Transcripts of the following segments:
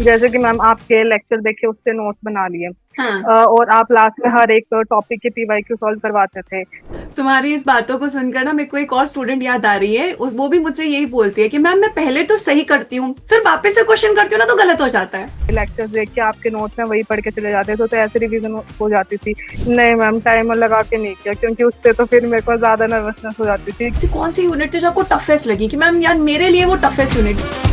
जैसे कि मैम आपके लेक्चर देखे उससे नोट्स बना लिए। हाँ। और आप लास्ट में हर एक टॉपिक के पीवाईक्यू सॉल्व करवाते थे। तुम्हारी इस बातों को सुनकर ना मेरे को एक और स्टूडेंट याद आ रही है, वो भी मुझसे यही बोलती है कि मैम मैं पहले तो सही करती हूँ, फिर वापस से क्वेश्चन करती हूँ ना तो गलत हो जाता है। लेक्चर्स देख के आपके नोट्स में वही पढ़ के चले जाते थे, तो ऐसे रिवीजन हो जाती थी। नहीं मैम, टाइमर लगा के नहीं किया, क्योंकि उससे तो फिर मेरे को ज्यादा नर्वसनेस हो जाती थी। ऐसी कौन सी यूनिट थी जो आपको टफेस्ट लगी कि मैम यार मेरे लिए वो toughest unit.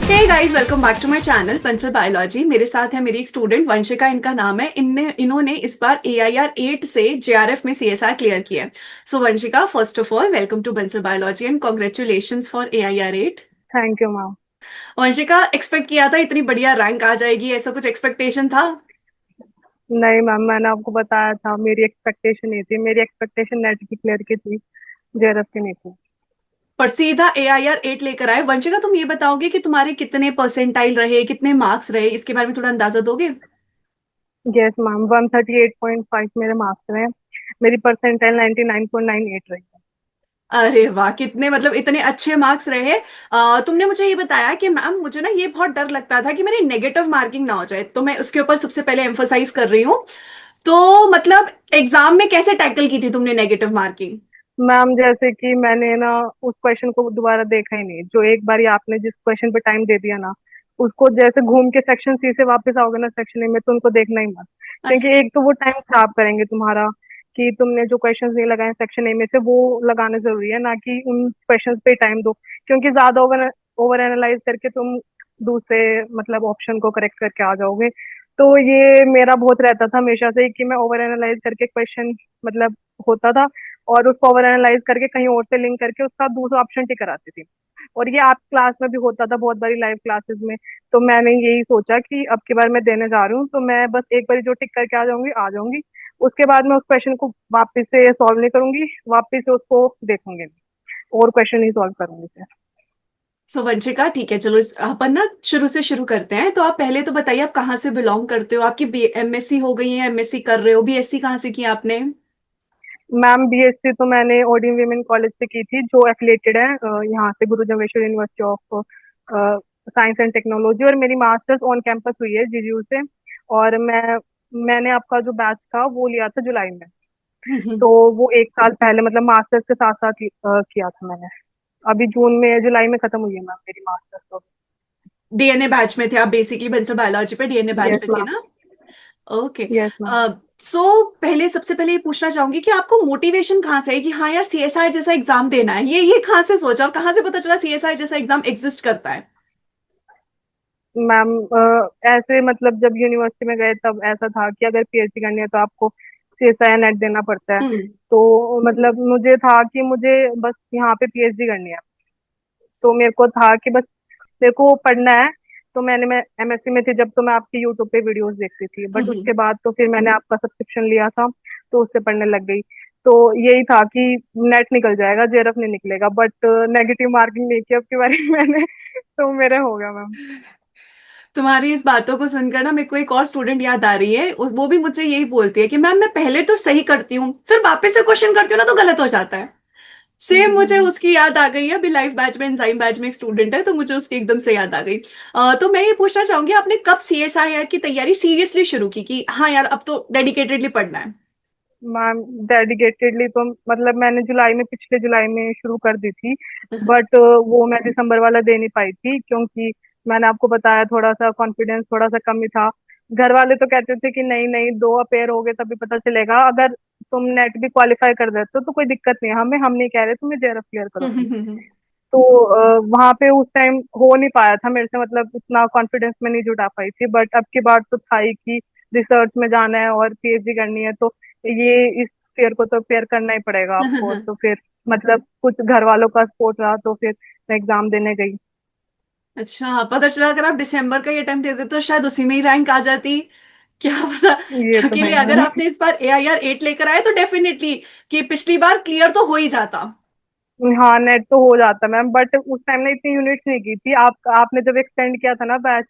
Hey guys, welcome back to my channel Bansal biology. मेरे साथ है मेरी एक स्टूडेंट वंशिका, इनका नाम है। इन्होंने इस बार AIR 8 से JRF में CSR क्लियर किया है। So Vanshika, first of all welcome to Bansal biology and congratulations for AIR 8। Thank you ma'am. Vanshika, expect किया था इतनी बढ़िया रैंक आ जाएगी, ऐसा कुछ एक्सपेक्टेशन था? नहीं मैम, मैंने आपको बताया था, मेरी एक्सपेक्टेशन नहीं थी। मेरी एक्सपेक्टेशन नेट की क्लियर की थी, जेआरएफ की नहीं थी। पर सीधा AIR 8 लेकर आए। वंशिका, तुम ये बताओगे कि तुम्हारे कितने परसेंटाइल रहे, कितने मार्क्स रहे, इसके बारे में थोड़ा अंदाजा दोगे? यस मैम, 138.5 मेरे मार्क्स रहे। मेरी परसेंटाइल 99.98 रही है। अरे वाह, कितने मतलब इतने अच्छे मार्क्स रहे। तुमने मुझे ये बताया कि मैम मुझे ना ये बहुत डर लगता था कि मेरी नेगेटिव मार्किंग ना हो जाए, तो मैं उसके ऊपर सबसे पहले एम्फोसाइज कर रही हूँ। तो मतलब एग्जाम में कैसे टैकल की थी तुमने नेगेटिव मार्किंग? मैम जैसे कि मैंने ना उस क्वेश्चन को दोबारा देखा ही नहीं। जो एक बार आपने जिस क्वेश्चन पे टाइम दे दिया ना, उसको जैसे घूम के सेक्शन सी से वापस आओगे ना सेक्शन ए में, तो उनको देखना ही मत। अच्छा। क्योंकि एक तो वो टाइम खराब करेंगे तुम्हारा, कि तुमने जो क्वेश्चंस नहीं लगाए सेक्शन ए में से, वो लगाने जरूरी है, ना कि उन क्वेश्चंस पे टाइम दो। क्योंकि ज्यादा ओवर ओवर एनालाइज करके तुम दूसरे मतलब ऑप्शन को करेक्ट करके आ जाओगे। तो ये मेरा बहुत रहता था हमेशा से ही, कि मैं ओवर एनालाइज करके क्वेश्चन मतलब होता था, और उसको ओवर एनालाइज करके कहीं और से लिंक करके उसका दूसरा ऑप्शन टिक कराती थी। और ये आप क्लास में भी होता था बहुत बारी, लाइव क्लासेस में। तो मैंने यही सोचा कि अब की बार मैं देने जा रही हूँ, तो मैं बस एक बार जो टिक करके आ जाऊंगी। उसके बाद मैं उस क्वेश्चन को वापस से सॉल्व नहीं करूंगी, वापस से उसको देखूंगी नहीं, और क्वेश्चन ही सॉल्व करूंगी फिर। सो वंशिका, ठीक है, चलो अपन ना शुरू से शुरू करते हैं। तो आप पहले तो बताइए, आप कहाँ से बिलोंग करते हो? आपकी MSc हो गई है, MSc कर रहे हो? BSc कहाँ से किया आपने? मैम बीएससी तो मैंने ओडियन वीमेन कॉलेज से की थी, जो एफिलेटेड है यहाँ से, गुरु Jambheshwar university of science and technology. और मेरी मास्टर्स ऑन कैंपस हुई है जीजीयू से। और मैंने आपका जो बैच था वो लिया था जुलाई में। तो वो एक साल पहले मतलब मास्टर्स के साथ साथ किया था मैंने। अभी जून में, जुलाई में खत्म हुई है मैम मेरी मास्टर्स तो। DNA बैच में थे आप बेसिकली, बंसल बायोलॉजी पे DNA बैच यस में थे मैम। ना? ओके। Yes ma'am. सो पहले सबसे पहले ये पूछना चाहूंगी कि आपको मोटिवेशन कहाँ से है कि हाँ यार CSR जैसा एग्जाम देना है? ये कहाँ से सोचा और कहाँ से पता चला CSR जैसा एग्जाम एग्जिस्ट करता है? मैम ऐसे मतलब जब यूनिवर्सिटी में गए तब ऐसा था कि अगर पीएचडी करनी है तो आपको सीएसआई नेट देना पड़ता है। हम्म। तो मतलब मुझे था कि मुझे बस यहाँ पे पीएचडी करनी है। तो मेरे को था कि बस मेरे को पढ़ना है। तो मैं एमएससी में थी जब, तो मैं आपकी यूट्यूब पे वीडियोस देखती थी, बट हम्म। उसके बाद तो फिर मैंने आपका सब्सक्रिप्शन लिया था, तो उससे पढ़ने लग गई। तो यही था कि नेट निकल जाएगा, जेआरएफ नहीं निकलेगा। बट नेगेटिव मार्किंग नहीं की अब की बारी मैंने, तो मेरे हो गया मैम। तुम्हारी इस बातों को सुनकर ना मेरे को एक और स्टूडेंट याद आ रही है, वो भी मुझसे यही बोलती है कि मैम मैं पहले तो सही करती हूँ, फिर वापस से क्वेश्चन करती हूँ ना तो गलत हो जाता है। सेम मुझे हम्म। उसकी याद आ गई है। अभी लाइफ बैच में, एंजाइम बैच में एक स्टूडेंट है, तो मुझे उसकी एकदम से याद आ गई। तो मैं ये पूछना चाहूंगी, आपने कब CSIR की तैयारी सीरियसली शुरू की कि हाँ यार अब तो डेडिकेटेडली पढ़ना है? मैम डेडिकेटेडली तो मतलब मैंने जुलाई में, पिछले जुलाई में शुरू कर दी थी। हम्म। बट वो मैं दिसंबर वाला दे नहीं पाई थी, क्योंकि मैंने आपको बताया थोड़ा सा कॉन्फिडेंस थोड़ा सा कम ही था। घर वाले तो कहते थे कि नहीं नहीं, दो अपेयर हो गए तभी पता चलेगा, अगर तुम नेट भी क्वालिफाई कर देते हो तो कोई दिक्कत नहीं है हमें, हम नहीं कह रहे तुम्हें जेआरएफ क्लियर करो तुम। हम्म। तो वहां पे उस टाइम हो नहीं पाया था मेरे से, मतलब इतना कॉन्फिडेंस में नहीं जुटा पाई थी। बट अब की बात तो था ही कि रिसर्च में जाना है और पीएचडी करनी है, तो ये इस फेयर को तो फेयर करना ही पड़ेगा आपको। तो फिर मतलब कुछ घर वालों का सपोर्ट रहा, तो फिर मैं एग्जाम देने गई। अच्छा, पता चला अगर आप दिसंबर का ये टाइम देते तो शायद उसी में ही रैंक आ जाती। क्या पता। ये तो है शकीले, अगर मैम। आपने इस बार AIR 8 लेकर आए तो डेफिनेटली कि पिछली बार क्लियर तो हो ही जाता। हाँ नेट तो हो जाता मैम, बट उस टाइम ने इतनी यूनिट्स नहीं की थी। आपने जब एक्सटेंड किया था ना बैच,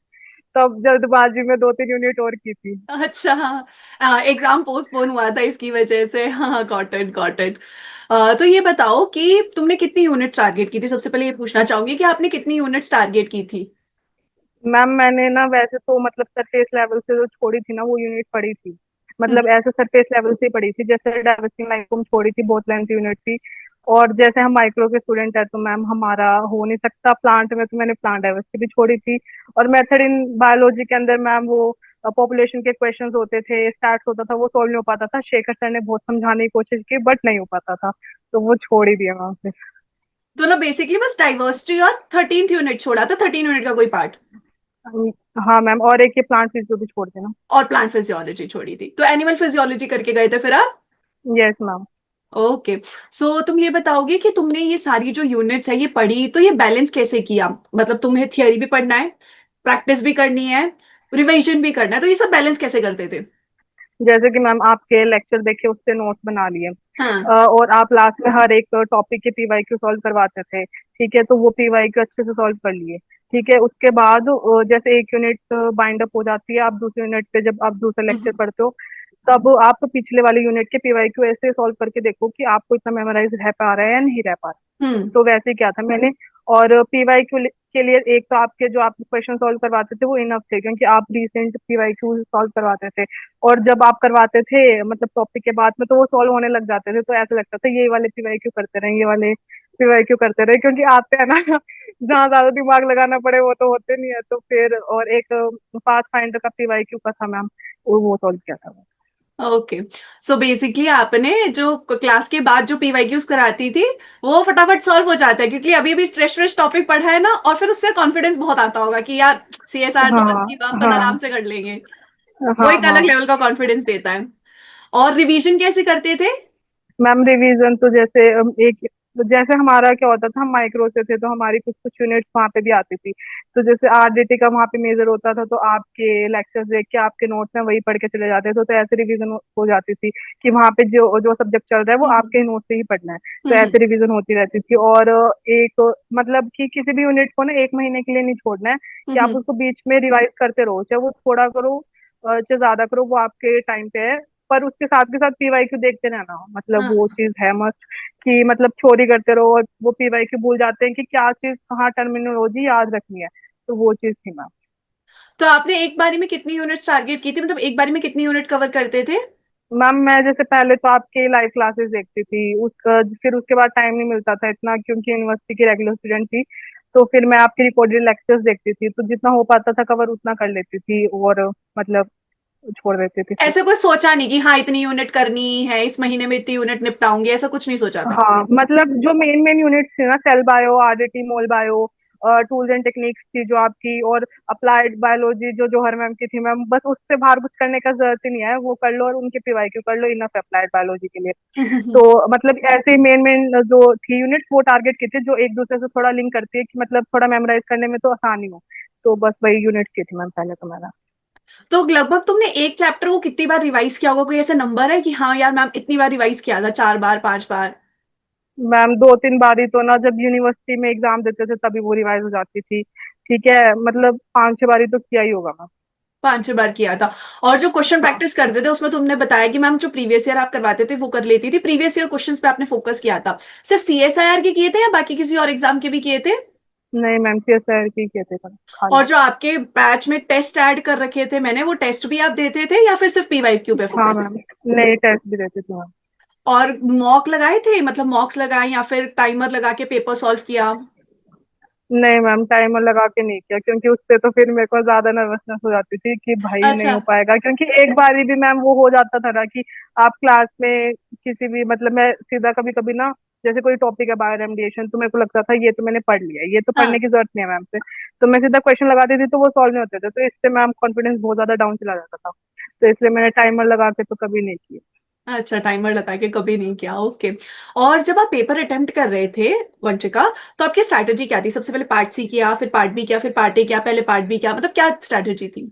तब जल्दबाजी में 2-3 यूनिट और की थी। अच्छा, एग्जाम पोस्टपोन हुआ था इसकी वजह से। हाँ, गॉट इट गॉट इट। तो ये बताओ कि तुमने कितनी यूनिट्स टारगेट की थी। सबसे पहले ये पूछना चाहूंगी कि आपने कितनी यूनिट्स टारगेट की थी। मैम मैंने ना वैसे तो मतलब सरफेस लेवल से जो छोड़ी थी ना वो यूनिट पड़ी थी, हम्म। मतलब ऐसे सरफेस लेवल से ही पड़ी थी, जैसे डाइवर्सिंग लाइन को हम छोड़ी थी, बहुत लेंथ यूनिट थी। और जैसे हम माइक्रो के स्टूडेंट है तो मैम हमारा हो नहीं सकता प्लांट में, तो मैंने प्लांट डाइवर्सिटी भी छोड़ी थी। और मेथड इन बायोलॉजी के अंदर मैम वो पॉपुलेशन के क्वेश्चंस होते थे, स्टार्ट होता था, वो सॉल्व नहीं हो पाता था, शेखर सर ने बहुत समझाने की कोशिश की बट नहीं हो पाता था, तो वो छोड़ ही दिया मैम फिर। तो ना बेसिकली बस डाइवर्सिटी और 13th यूनिट छोड़ा था, 13 यूनिट का कोई पार्ट। हाँ मैम, और एक ये प्लांट फिजियो भी छोड़ देना। और प्लांट फिजियोलॉजी छोड़ी थी, तो एनिमल फिजियोलॉजी करके गए थे फिर आप। Yes ma'am. ओके। सो तुम ये बताओगे कि तुमने ये सारी जो यूनिट्स है ये पढ़ी, तो ये बैलेंस कैसे किया। मतलब तुम्हें थियरी भी पढ़ना है, प्रैक्टिस भी करनी है, रिवीजन भी करना है, तो ये सब बैलेंस कैसे करते थे। जैसे कि मैम आपके लेक्चर देखे उससे नोट्स बना लिए, हाँ। और आप लास्ट में हर एक टॉपिक के पीवाईक्यू सॉल्व करवाते थे, ठीक है, तो वो पीवाईक्यू अच्छे से सॉल्व कर लिए। ठीक है, उसके बाद जैसे एक यूनिट बाइंड अप हो जाती है, आप दूसरे यूनिट पे जब आप दूसरा लेक्चर हम्म। पढ़ते हो, तब आप पिछले वाले यूनिट के पीवाईक्यू ऐसे सॉल्व करके देखो कि आपको इतना मेमोराइज रह पा रहा है या नहीं रह पा रहा। हम्म। तो वैसे क्या था मैंने, और पीवाईक्यू के लिए एक तो आपके जो आप क्वेश्चन सॉल्व करवाते थे वो इनफ थे, क्योंकि आप रिसेंट पीवाईक्यू सॉल्व करवाते थे। और जब आप करवाते थे मतलब टॉपिक के बाद में, तो वो सॉल्व होने लग जाते थे, तो ऐसा लगता था ये वाले पीवाईक्यू करते रहे, ये वाले पीवाईक्यू करते रहे, क्योंकि आते हैं ना जहाँ ज्यादा दिमाग लगाना पड़े वो तो होते नहीं है। तो फिर और एक पाथ फाइंडर का पीवाईक्यू का था मैम, वो सॉल्व किया था। ओके। सो बेसिकली आपने जो क्लास के बाद जो पीवाईक्यूज कराती थी वो फटाफट सॉल्व हो जाता है, क्योंकि अभी अभी फ्रेश फ्रेश टॉपिक पढ़ा है ना, और फिर उससे कॉन्फिडेंस बहुत आता होगा कि यार सीएसआर तो हाँ बस अपन आराम हाँ से कर लेंगे। वो हाँ एक अलग हाँ। लेवल का कॉन्फिडेंस देता है। और रिवीजन कैसे करते थे। मैम रिवीजन तो जैसे एक, जैसे हमारा क्या होता था, हम माइक्रो से थे तो हमारी कुछ कुछ यूनिट्स वहाँ पे भी आती थी, तो जैसे आरडीटी का वहाँ पे मेजर होता था, तो आपके लेक्चर्स देख के आपके नोट्स में वही पढ़ के चले जाते थे, तो ऐसे रिवीजन हो जाती थी कि वहाँ पे जो जो सब्जेक्ट चल रहा है वो हम्म। आपके नोट से ही पढ़ना है। तो हम्म। ऐसे रिवीजन होती रहती थी। और एक मतलब कि किसी भी यूनिट को ना 1 महीने के लिए नहीं छोड़ना है, कि आप हम्म। उसको बीच में रिवाइज करते रहो, चाहे वो थोड़ा करो चाहे ज्यादा करो, वो आपके टाइम पे है। पर उसके साथ के साथ पीवाईक्यू देखते रहना, मतलब वो हाँ। चीज है मस्त, कि मतलब चोरी करते रहो और वो पीवाईक्यू भूल जाते हैं कि क्या चीज कहाँ टर्मिनोलॉजी याद रखनी है, तो वो चीज थी मैम। तो आपने एक बारी में कितनी यूनिट्स टारगेट की थी, मतलब एक बारी में कितनी यूनिट कवर करते थे। मैम मैं जैसे पहले तो आपके लाइव क्लासेस देखती थी, उसका फिर उसके बाद टाइम नहीं मिलता था इतना, क्योंकि यूनिवर्सिटी की रेगुलर स्टूडेंट थी, तो फिर मैं आपकी रिकॉर्डेड लेक्चर्स देखती थी, तो जितना हो पाता था कवर उतना कर लेती थी, और मतलब छोड़ देती थी फिर। ऐसे कुछ सोचा नहीं कि हाँ इतनी यूनिट करनी है, इस महीने में इतनी यूनिट निपटाऊंगी, ऐसा कुछ नहीं सोचा था। हाँ मतलब जो मेन मेन यूनिट्स थी ना, cell bio, RDT, mol bio, tools and techniques थी जो आपकी, और अप्लाइड बायोलॉजी जो जौहर मैम की थी मैम, बस उससे बाहर कुछ करने का जरूरत ही नहीं है, वो कर लो और उनके पीवाईक्यू कर लो, इनफ अप्लाइड बायोलॉजी के लिए। तो मतलब ऐसे मेन मेन जो थी यूनिट्स वो टारगेट की थी, जो एक दूसरे से थोड़ा लिंक करती है, कि मतलब थोड़ा मेमोराइज करने में तो आसानी हो, तो बस वही यूनिट्स की थी मैम पहले तो मेरा। तो लगभग तुमने एक चैप्टर को कितनी बार रिवाइज किया होगा, कोई ऐसा नंबर है कि हाँ यार मैम इतनी बार रिवाइज किया था, 4 बार 5 बार। मैम 2-3 बारी तो ना, जब यूनिवर्सिटी में एग्जाम देते थे तभी वो रिवाइज हो जाती थी, ठीक है, मतलब 5-6 बारी तो किया ही होगा मैम। 5 6 बार किया था। और जो क्वेश्चन हाँ प्रैक्टिस करते थे उसमें तुमने बताया कि मैम जो प्रीवियस ईयर आप करवाते थे वो कर लेती थी, प्रीवियस ईयर क्वेश्चंस पे आपने फोकस किया था। सिर्फ सीएसआईआर के किए थे या बाकी किसी और एग्जाम के भी किए थे। नहीं मैम, सीएसआर की कहते थे खाली। और जो आपके बैच में टेस्ट ऐड कर रखे थे मैंने, वो टेस्ट भी आप देते थे या फिर सिर्फ पीवाईक्यू पे हाँ फोकस। मैम, नए टेस्ट भी देते थे मैम। और मॉक लगाए थे, मतलब मॉक्स लगाए या फिर टाइमर लगा के पेपर सॉल्व किया। नहीं मैम, टाइमर लगा के नहीं किया, क्योंकि उससे तो फिर मेरे को ज्यादा नर्वसनेस हो जाती थी कि भाई नहीं अच्छा। हो पाएगा, क्योंकि एक बारी भी मैम वो हो जाता था ना कि आप क्लास में किसी भी, मतलब मैं सीधा कभी कभी ना, जैसे कोई टॉपिक है बायो रेमडिएशन, तो मेरे को लगता था ये तो मैंने पढ़ लिया है, ये तो पढ़ने हाँ। की जरूरत नहीं है मैम से, तो मैं सीधा क्वेश्चन लगाती थी तो वो सॉल्व नहीं होते थे, तो इससे मैम कॉन्फिडेंस बहुत ज्यादा डाउन चला जाता था, तो इसलिए मैंने टाइमर लगा के तो कभी नहीं किया। अच्छा, टाइमर लगा के कभी नहीं किया, ओके। और जब आप पेपर अटेम्प्ट कर रहे थे वंशिका, तो आपकी स्ट्रैटेजी क्या थी। सबसे पहले पार्ट सी किया, फिर पार्ट बी किया, फिर पार्ट ए किया, पहले पार्ट बी किया, मतलब क्या स्ट्रैटेजी थी।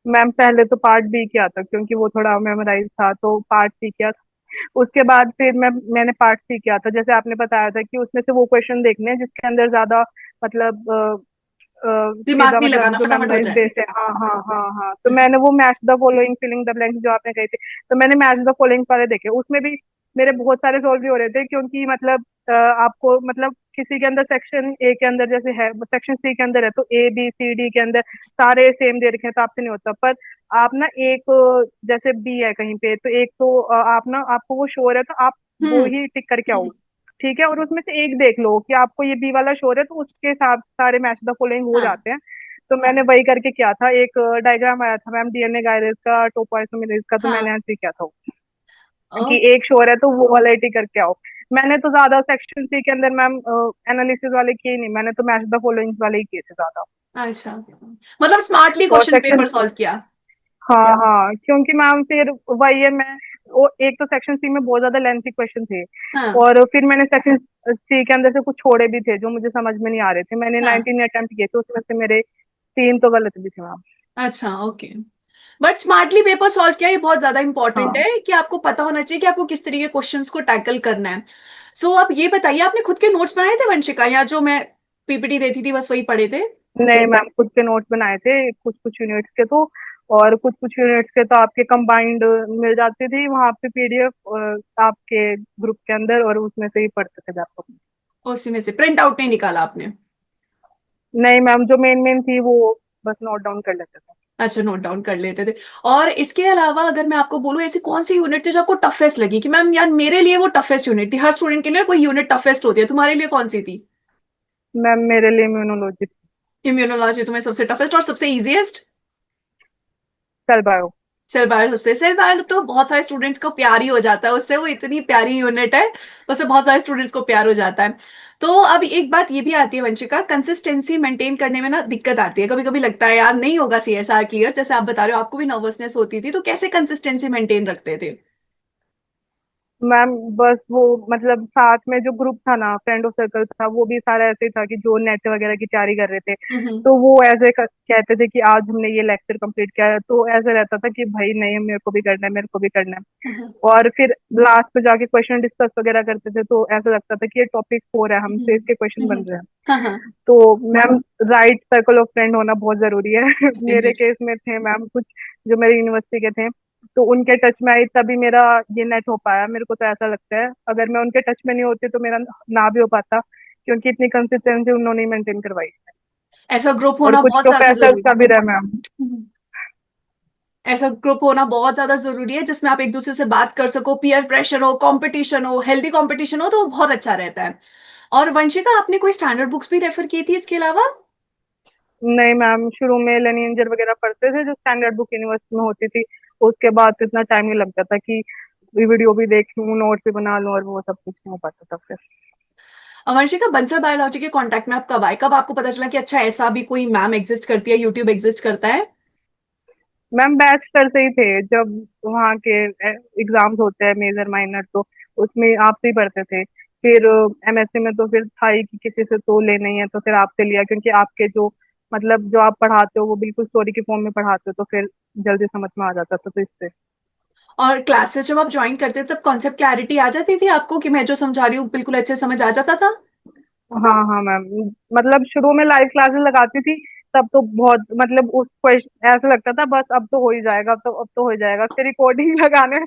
मैम पहले तो पार्ट बी किया था, क्योंकि वो थोड़ा मेमोराइज था, तो पार्ट सी किया था। उसके बाद फिर मैंने पार्ट सी किया था, जैसे आपने बताया था कि उसमें से वो क्वेश्चन देखने हैं जिसके अंदर ज्यादा मतलब दिमाग सीधा नहीं मतलब लगाना, जो फटाफट हो मेमोराइज जाए। बेस्ड है, हाँ हाँ हाँ हाँ, तो मैंने वो match the following filling the blanks जो आपने कही थी, तो मैंने मैच द फॉलोइंग वाले देखे, उसमें भी मेरे बहुत सारे सॉल्व भी हो रहे थे, क्योंकि मतलब आपको मतलब किसी के अंदर सेक्शन ए के अंदर जैसे है, सेक्शन सी के अंदर है, तो ए बी सी डी के अंदर सारे सेम दे रखे हैं, तो आपसे नहीं होता। पर आप ना एक जैसे बी है कहीं पे, तो एक तो आप ना, आपको वो शोर है तो आप वो हम्म। ही टिक करके आओ, ठीक है, और उसमें से एक देख लो कि आपको ये बी वाला शोर है, तो उसके साथ सारे मैच द फॉलोइंग हो हाँ। जाते हैं। तो मैंने वही करके किया था, एक डायग्राम आया था मैम डीएनए गायरेज का, टोपोइसोमेरेज का, तो मैंने हाँ। ऐसे ही किया था कि ओके। एक शोर है तो वो वाला ही टिक करके आओ। मैंने तो ज्यादा सेक्शन सी के अंदर मैम एनालिसिस वाले किए नहीं, मैंने तो मैच द फॉलोइंग वाले ही किए थे ज्यादा। अच्छा, मतलब स्मार्टली और क्वेश्चन सेक्शन, पेपर सॉल्व किया। हाँ हाँ, क्योंकि मैम फिर वही है, मैं वो एक तो सेक्शन सी में बहुत ज्यादा लेंथी क्वेश्चन थे, हाँ। और फिर मैंने सेक्शन सी के अंदर से कुछ छोड़े भी थे जो मुझे समझ में नहीं आ रहे थे, मैंने हाँ। 19 अटेम्प्ट किए थे, उसमें से मेरे 3 तो गलत भी थे मैम। अच्छा, okay. But smartly paper solve किया, ये बहुत ज्यादा इंपॉर्टेंट हाँ है कि आपको पता होना चाहिए कि आपको किस तरीके के क्वेश्चंस को टैकल करना है। सो अब ये बताइए, आपने खुद के नोट्स बनाए थे वंशिका, या जो मैं पीपीटी देती थी बस वही पढ़े थे? नहीं मैम, खुद के नोट्स बनाए थे कुछ कुछ यूनिट्स के तो, और कुछ कुछ यूनिट्स के तो आपके कंबाइंड मिल जाती थी वहां पे पीडीएफ आपके ग्रुप के अंदर, और उसमें से ही पढ़ते थे लैपटॉप में। उसी में से प्रिंट आउट नहीं निकाला आपने? नहीं मैम, जो मेन मेन थी वो बस नोट डाउन कर लेते थे। अच्छा, नोट डाउन कर लेते थे। और इसके अलावा अगर मैं आपको बोलूँ, ऐसी कौन सी यूनिट थी जो आपको टफेस्ट लगी कि मैम यार मेरे लिए वो टफेस्ट यूनिट थी? हर स्टूडेंट के लिए कोई यूनिट टफेस्ट होती है, तुम्हारे लिए कौन सी थी? मैम मेरे लिए इम्यूनोलॉजी। इम्यूनोलॉजी तुम्हें सबसे टफेस्ट और सबसे easiest? Cell bio. Cell bio सबसे, सेल बायो तो बहुत सारे स्टूडेंट्स को प्यार ही हो जाता है उससे, वो इतनी प्यारी यूनिट है, उससे बहुत सारे स्टूडेंट्स को प्यार हो जाता है। तो अब एक बात ये भी आती है वंशिका, कंसिस्टेंसी मेंटेन करने में ना दिक्कत आती है, कभी कभी लगता है यार नहीं होगा सीएसआर क्लियर, जैसे आप बता रहे हो आपको भी नर्वसनेस होती थी, तो कैसे कंसिस्टेंसी मेंटेन रखते थे? मैम बस वो मतलब साथ में जो ग्रुप था ना, फ्रेंड ऑफ सर्कल था, वो भी सारा ऐसे ही था कि जो नेट वगैरह की तैयारी कर रहे थे, हम्म। तो वो ऐसे कहते थे कि आज हमने ये लेक्चर कंप्लीट किया है, तो ऐसे रहता था कि भाई नहीं, मेरे को भी करना है, मेरे को भी करना है। हम्म। और फिर लास्ट पे जाके क्वेश्चन डिस्कस वगैरह करते थे, तो ऐसा लगता था कि ये टॉपिक 4 है, हमसे इसके क्वेश्चन हम्म। बन रहे हैं। हाँ हाँ। तो ma'am right circle of friend होना बहुत जरूरी है। मेरे केस में थे मैम कुछ जो मेरे यूनिवर्सिटी के थे, तो उनके टच में आई तभी मेरा ये नेट हो पाया, मेरे को तो ऐसा लगता है, अगर मैं उनके टच में नहीं होती तो मेरा ना भी हो पाता, क्योंकि इतनी कंसिस्टेंसी उन्होंने मेंटेन करवाई। ऐसा ग्रुप और होना कुछ बहुत ज्यादा प्रोफेसर जरूरी का भी रहा मैम। है। ऐसा ग्रुप होना बहुत ज्यादा जरूरी है जिसमें आप एक दूसरे से बात कर सको, पीयर प्रेशर हो, कंपटीशन हो, हेल्दी कंपटीशन हो, तो वो बहुत अच्छा रहता है। और वंशिका, आपने कोई स्टैंडर्ड बुक्स भी रेफर की थी इसके अलावा? नहीं मैम, शुरू में लेनिंजर वगैरह पढ़ते थे जो स्टैंडर्ड बुक यूनिवर्सिटी में होती थी, उसके बाद तो इतना टाइम नहीं लगता था कि वीडियो भी देख लूँ, नोट्स भी बना लूँ, और वो सब कुछ नहीं हो पाता था फिर। वंशिका, बंसल बायोलॉजी के कांटेक्ट में आप कब आए, कब आपको पता चला कि अच्छा ऐसा भी कोई मैम एग्जिस्ट करती है, यूट्यूब एग्जिस्ट करता है? मैम बैचलर से ही थे, जब वहाँ के एग्जाम्स होते हैं मेजर माइनर, तो उसमें आपसे ही पढ़ते थे। फिर एमएससी में तो फिर था ही कि किसी से तो लेना ही है, तो फिर आपसे लिया, क्योंकि आपके जो मतलब जो आप पढ़ाते हो वो बिल्कुल स्टोरी के फॉर्म में पढ़ाते हो, तो फिर जल्दी समझ में आ जाता था, तो इससे। और क्लासेस जब आप ज्वाइन करते थे तब कॉन्सेप्ट क्लैरिटी आ जाती थी आपको कि मैं जो समझा रही हूँ बिल्कुल अच्छे से समझ आ जाता था? हाँ हाँ मैम, मतलब शुरू में लाइव क्लासेस लगाती थी, तब तो बहुत मतलब उस क्वेश्चन ऐसा लगता था बस अब तो हो ही जाएगा, अब तो हो ही जाएगा, फिर रिकॉर्डिंग लगाने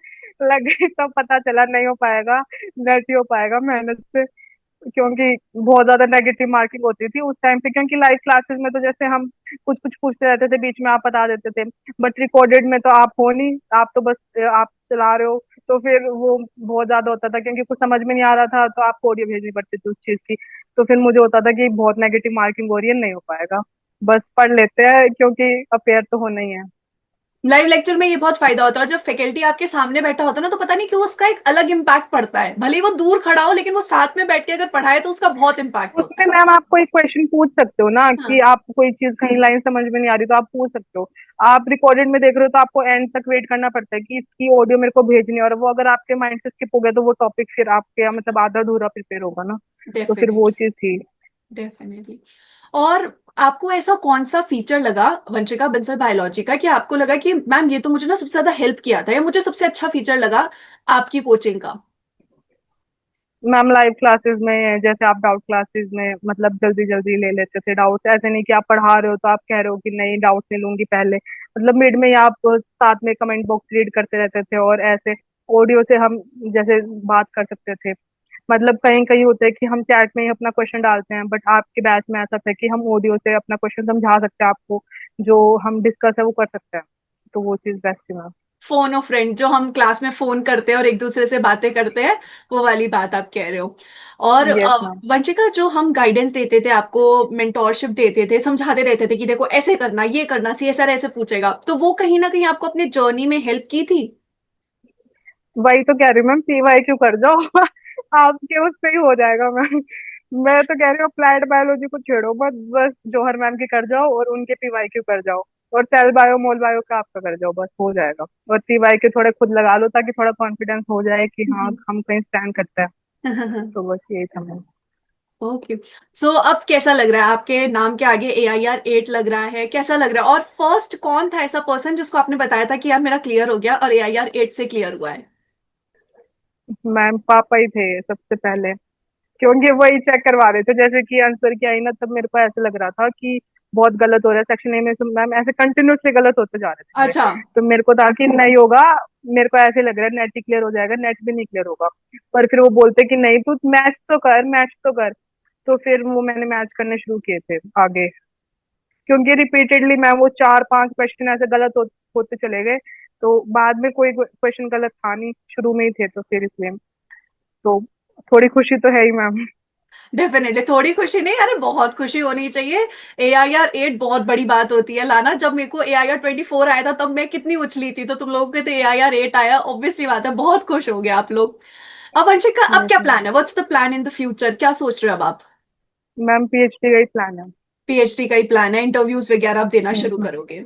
लग गई तब पता चला नहीं हो पाएगा, नेट ही हो पाएगा मेहनत से, क्योंकि बहुत ज्यादा नेगेटिव मार्किंग होती थी उस टाइम पे, क्योंकि लाइव क्लासेस में तो जैसे हम कुछ कुछ पूछते रहते थे, बीच में आप बता देते थे, बट रिकॉर्डेड में तो आप हो नहीं, आप तो बस आप चला रहे हो, तो फिर वो बहुत ज्यादा होता था, क्योंकि कुछ समझ में नहीं आ रहा था तो आपको ऑडियो भेजनी पड़ती थी उस चीज की, तो फिर मुझे होता था कि बहुत नेगेटिव मार्किंग हो रही है, नहीं हो पाएगा, बस पढ़ लेते हैं क्योंकि अपेयर तो होना ही है। लाइव लेक्चर में ये बहुत फायदा होता है, और जब फैकल्टी आपके सामने बैठा होता है ना, तो पता नहीं क्यों उसका एक अलग इम्पैक्ट पड़ता है, भले ही वो दूर खड़ा हो लेकिन वो साथ में बैठ के अगर पढ़ाए तो उसका बहुत इम्पैक्ट होता उसमें है। मैम आप कोई क्वेश्चन पूछ सकते हो ना, कि हाँ। आप कोई चीज कहीं लाइन समझ में नहीं आ रही तो आप पूछ सकते हो। आप रिकॉर्डेड में देख रहे हो तो आपको एंड तक वेट करना पड़ता है कि इसकी ऑडियो मेरे को भेजनी है, और वो अगर आपके माइंड से स्किप हो गया तो वो टॉपिक फिर आपके मतलब आधा अधूरा प्रिपेयर होगा ना, तो फिर वो डेफिनेटली। चीज थी। डेफिनेटली। और आपको ऐसा कौन सा फीचर लगा वंशिका बंसल बायोलॉजी का कि आपको लगा कि मैम ये तो मुझे ना सबसे ज्यादा हेल्प किया था, या मुझे सबसे अच्छा फीचर लगा आपकी कोचिंग का? मैम लाइव क्लासेस में जैसे आप डाउट क्लासेस में मतलब जल्दी जल्दी ले लेते थे डाउट्स, ऐसे नहीं कि आप पढ़ा रहे हो तो आप कह रहे हो कि नहीं डाउट नहीं लूंगी पहले, मतलब मिड में ही आप साथ में कमेंट बॉक्स रीड करते रहते थे, और ऐसे ऑडियो से हम जैसे बात कर सकते थे। मतलब कहीं कहीं होता है कि हम चैट में ही अपना क्वेश्चन डालते हैं, बट आपके बैच में ऐसा था कि हम ऑडियो से अपना क्वेश्चन समझा सकते हैं आपको, जो हम डिस्कस है वो कर सकते हैं। तो वो चीज बेस्ट थी मैम। फोन और फ्रेंड जो हम क्लास में फोन करते हैं और एक दूसरे से बातें करते हैं, वो वाली बात आप कह रहे हो। और यस मैम। वंशिका, जो हम गाइडेंस देते थे आपको, मेंटोरशिप देते थे, समझाते रहते थे कि देखो ऐसे करना, ये करना, सीएसआर ऐसे पूछेगा, तो वो कहीं ना कहीं आपको अपने जर्नी में हेल्प की थी? वही तो कह रही हूँ मैम, पीवाई क्यों कर जाओ आपके उससे ही हो जाएगा मैम। मैं तो कह रही हूँ अप्लाइड बायोलॉजी को छेड़ो बस, बस जौहर मैम की कर जाओ और उनके पीवाई क्यों कर जाओ, और सेल बायो मोल बायो का आपका कर जाओ, बस हो जाएगा। और पीवाई के थोड़े खुद लगा लो ताकि थोड़ा कॉन्फिडेंस हो जाए कि हाँ हम कहीं स्टैंड करते हैं। तो बस यही था मैम। ओके। सो अब कैसा लग रहा है? आपके नाम के आगे AIR 8 लग रहा है, कैसा लग रहा है? और फर्स्ट कौन था ऐसा पर्सन जिसको आपने बताया था कि यार मेरा क्लियर हो गया और AIR 8 से क्लियर हुआ है? मैम पापा ही थे सबसे पहले, क्योंकि वही चेक करवा रहे थे, जैसे कि आंसर की आई ना तब मेरे को ऐसे लग रहा था कि बहुत गलत हो रहा है सेक्शन ए में से मैम, ऐसे कंटिन्यूसली गलत होते जा रहे थे मेरे। अच्छा। तो मेरे को था कि नहीं होगा, मेरे को ऐसे लग रहा है नेट ही क्लियर हो जाएगा, नेट भी नहीं क्लियर होगा। पर फिर वो बोलते कि नहीं तू मैच तो कर, मैच तो कर। तो फिर वो मैंने मैच करने शुरू किए थे आगे, क्योंकि रिपीटेडली मैम वो 4-5 क्वेश्चन ऐसे गलत होते चले गए। तो बाद में कोई क्वेश्चन गलत था नहीं, शुरू में ही थे, तो फिर इसलिए तो थोड़ी खुशी तो है ही मैम। डेफिनेटली थोड़ी खुशी नहीं, अरे बहुत खुशी होनी चाहिए। AIR 8 बहुत बड़ी बात होती है लाना। जब मेरे को AIR 24 आया था तब मैं कितनी उछली थी, तो तुम लोगों के तो AIR 8 आया, ऑब्वियसली बात है बहुत खुश हो गए आप लोग। अब अंशिका, अब यस क्या मैम। प्लान है? What's the plan in the future? क्या सोच रहे हो अब आप? मैम पीएचडी का ही प्लान है। PhD का ही प्लान है, इंटरव्यूज वगैरह आप देना शुरू करोगे?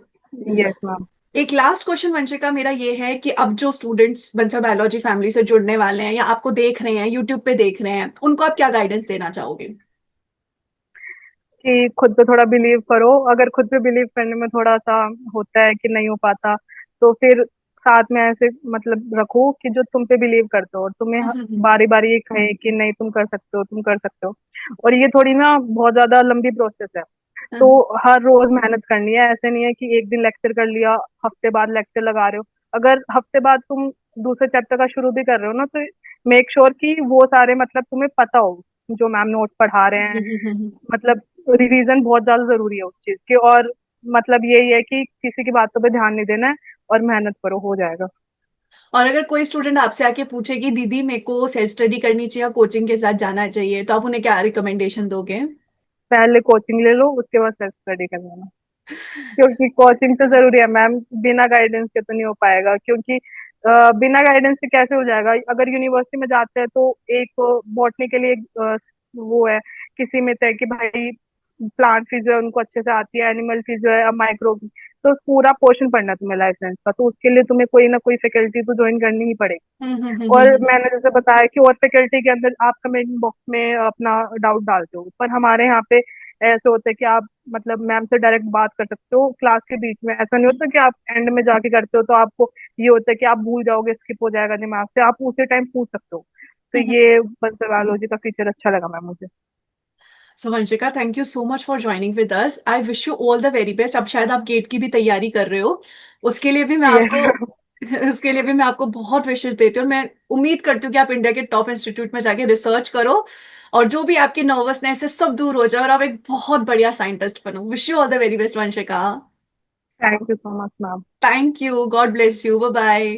Yes ma'am. एक लास्ट क्वेश्चन वंशिका मेरा ये है कि अब जो स्टूडेंट्स बंसल बायोलॉजी फैमिली से जुड़ने वाले हैं या आपको देख रहे हैं, यूट्यूब पे देख रहे हैं, उनको आप क्या गाइडेंस देना चाहोगे? कि खुद पे थोड़ा बिलीव करो, अगर खुद पे बिलीव करने में थोड़ा सा होता है कि नहीं हो पाता, तो फिर साथ में ऐसे मतलब रखो कि जो तुम पे बिलीव करते हो और तुम्हें बारी बारी ये कहे कि नहीं तुम कर सकते हो, तुम कर सकते हो। और ये थोड़ी ना बहुत ज्यादा लंबी प्रोसेस है, तो हर रोज मेहनत करनी है, ऐसे नहीं है कि एक दिन लेक्चर कर लिया, हफ्ते बाद लेक्चर लगा रहे हो। अगर हफ्ते बाद तुम दूसरे चैप्टर का शुरू भी कर रहे हो ना, तो मेक श्योर कि वो सारे मतलब तुम्हें पता हो जो मैम नोट पढ़ा रहे हैं। मतलब रिवीजन बहुत ज्यादा जरूरी है उस चीज की, और मतलब यही है कि किसी की बातों पे ध्यान नहीं देना है, और मेहनत करो, हो जाएगा। और अगर कोई स्टूडेंट आपसे आके पूछे कि दीदी मेरे को सेल्फ स्टडी करनी चाहिए या कोचिंग के साथ जाना चाहिए, तो आप उन्हें क्या रिकमेंडेशन दोगे? पहले कोचिंग ले लो, उसके बाद सेल्फ स्टडी कर लेना, क्योंकि कोचिंग तो जरूरी है मैम, बिना गाइडेंस के तो नहीं हो पाएगा। क्योंकि बिना गाइडेंस के कैसे हो जाएगा? अगर यूनिवर्सिटी में जाते हैं तो एक बॉटनी के लिए वो है किसी में तय कि भाई प्लांट फिजियो है उनको अच्छे से आती है, एनिमल फिजियो है, अब माइक्रो, तो पूरा पोर्शन पढ़ना है तुम्हें लाइफ साइंस का, तो उसके लिए तुम्हें कोई ना कोई फैकल्टी तो ज्वाइन करनी ही पड़ेगी। और मैंने जैसे बताया कि और फैकल्टी के अंदर आप कमेंट बॉक्स में अपना डाउट डालते हो, पर हमारे यहाँ पे ऐसे होता है कि आप मतलब मैम से डायरेक्ट बात कर सकते हो क्लास के बीच में, ऐसा नहीं होता कि आप एंड में जाके करते हो तो आपको ये होता है कि आप भूल जाओगे, स्किप हो जाएगा दिमाग से, आप उसी टाइम पूछ सकते हो। तो ये बस बायोलॉजी का फीचर अच्छा लगा मैम मुझे। So Vanshika, thank you so much for joining with us. I wish you all the very best. अब शायद आप गेट की भी तैयारी कर रहे हो, उसके लिए भी मैं ये आपको उसके लिए भी मैं आपको बहुत विशेष देती हूँ। और मैं उम्मीद करती हूँ कि आप इंडिया के टॉप इंस्टीट्यूट में जाके रिसर्च करो और जो भी आपकी नर्वसनेस है सब दूर हो जाए और आप एक बहुत बढ़िया साइंटिस्ट बनो। Wish you all the very best Vanshika. Thank you so much ma'am. Thank you, God bless you, bye bye.